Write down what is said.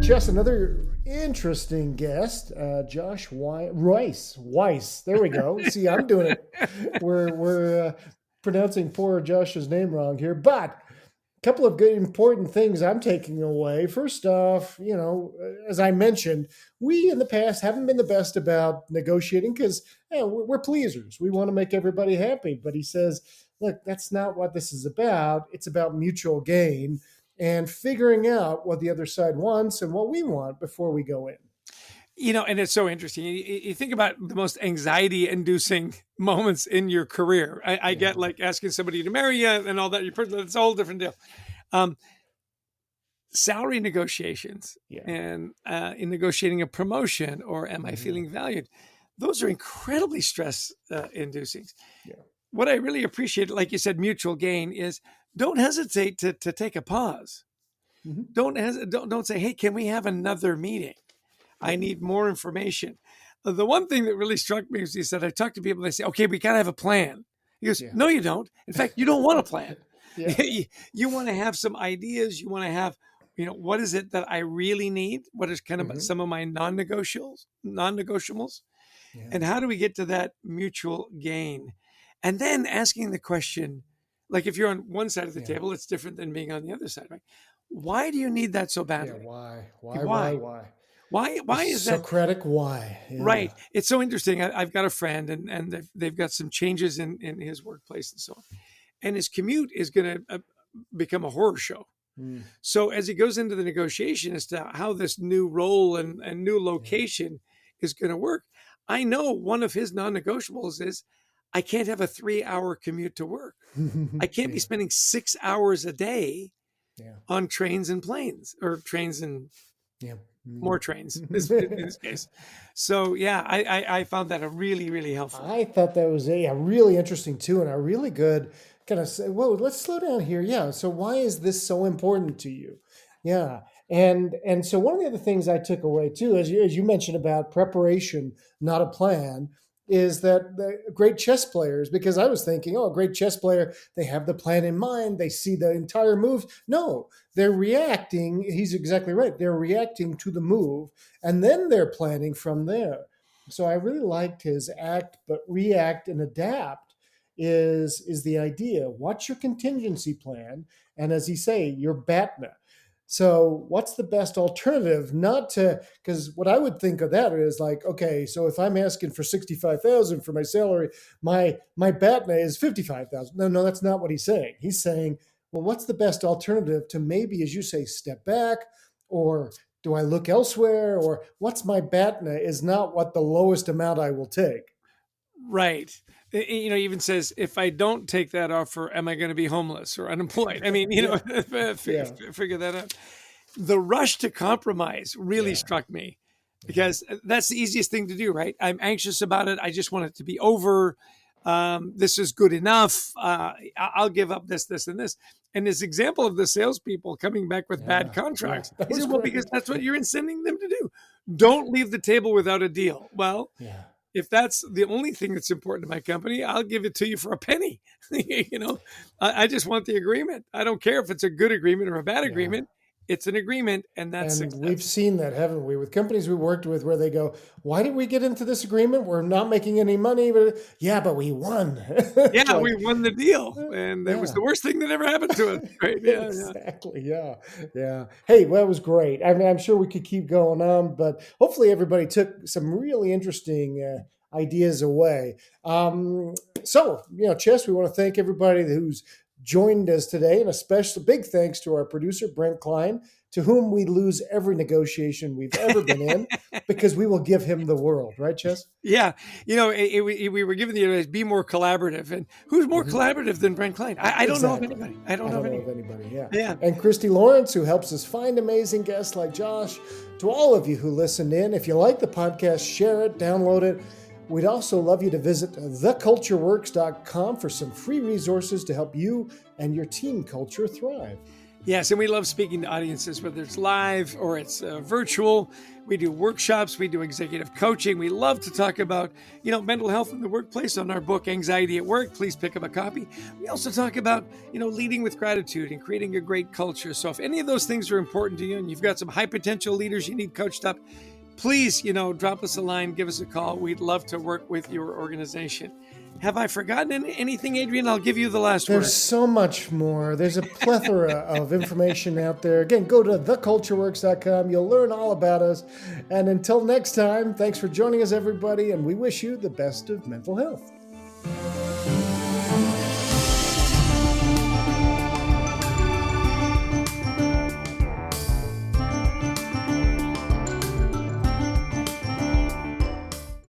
Jess, another interesting guest, Josh Rice. Weiss. There we go. See, I'm doing it. We're pronouncing poor Josh's name wrong here, but a couple of good important things I'm taking away. First off, as I mentioned, we in the past haven't been the best about negotiating because we're pleasers. We want to make everybody happy. But he says, look, that's not what this is about. It's about mutual gain and figuring out what the other side wants and what we want before we go in. And it's so interesting. You think about the most anxiety-inducing moments in your career. I get like asking somebody to marry you and all that. It's a whole different deal. Salary negotiations and in negotiating a promotion or am I feeling valued? Those are incredibly stress-inducing. What I really appreciate, like you said, mutual gain is don't hesitate to take a pause. Don't say, hey, can we have another meeting? I need more information. The one thing that really struck me was he said, I talk to people, they say, okay, we got to have a plan. He goes, no, you don't. In fact, you don't want a plan. You want to have some ideas. You want to have, what is it that I really need? What is kind of some of my non-negotiables? And how do we get to that mutual gain? And then asking the question, like if you're on one side of the table, it's different than being on the other side, right? Why do you need that so badly? Why is that? Socratic why? Right. It's so interesting. I've got a friend and they've got some changes in his workplace and so on. And his commute is going to become a horror show. So as he goes into the negotiation as to how this new role and new location is going to work, I know one of his non-negotiables is I can't have a 3-hour commute to work. I can't be spending 6 hours a day on trains and planes or trains and more trains in this case. So I found that a really, really helpful. I thought that was a really interesting too, and a really good kind of say, whoa, let's slow down here. Yeah. So why is this so important to you? Yeah. And so one of the other things I took away too, as you mentioned about preparation, not a plan, is that the great chess players, because I was thinking, a great chess player, they have the plan in mind, they see the entire move. No, they're reacting. He's exactly right. They're reacting to the move, and then they're planning from there. So I really liked his act, but react and adapt is the idea. What's your contingency plan? And as he say, your BATNA. So what's the best alternative? Not to, because what I would think of that is like, okay, so if I'm asking for $65,000 for my salary, my BATNA is $55,000. No, that's not what he's saying. He's saying, well, what's the best alternative to maybe, as you say, step back, or do I look elsewhere, or what's my BATNA is not what the lowest amount I will take. Right. He even says, if I don't take that offer, am I going to be homeless or unemployed? I mean, figure that out. The rush to compromise really struck me because that's the easiest thing to do, right? I'm anxious about it. I just want it to be over. This is good enough. I'll give up this, and this. And this example of the salespeople coming back with bad contracts. He said, well, because that's what you're incenting them to do. Don't leave the table without a deal. Well, if that's the only thing that's important to my company, I'll give it to you for a penny. I just want the agreement. I don't care if it's a good agreement or a bad agreement. It's an agreement, and that's success. We've seen that, haven't we, with companies we worked with where they go, why did we get into this agreement? We're not making any money. But we won. We won the deal, and it was the worst thing that ever happened to us. Right? Exactly. Yeah. Hey, well, that was great. I mean, I'm sure we could keep going on, but hopefully everybody took some really interesting ideas away. So, Chess, we want to thank everybody who's joined us today, and a special big thanks to our producer, Brent Klein, to whom we lose every negotiation we've ever been in because we will give him the world. Right, Chess? Yeah. We were given the advice, be more collaborative. And who's more collaborative than Brent Klein? I don't know of anybody. I don't know of anybody. Yeah. And Christy Lawrence, who helps us find amazing guests like Josh. To all of you who listened in, if you like the podcast, share it, download it. We'd also love you to visit thecultureworks.com for some free resources to help you and your team culture thrive. Yes, and we love speaking to audiences, whether it's live or it's virtual. We do workshops, we do executive coaching. We love to talk about, mental health in the workplace on our book, Anxiety at Work. Please pick up a copy. We also talk about, leading with gratitude and creating a great culture. So if any of those things are important to you and you've got some high potential leaders you need coached up, please, drop us a line, give us a call. We'd love to work with your organization. Have I forgotten anything, Adrian? I'll give you the last word. There's so much more. There's a plethora of information out there. Again, go to thecultureworks.com. You'll learn all about us. And until next time, thanks for joining us, everybody, and we wish you the best of mental health.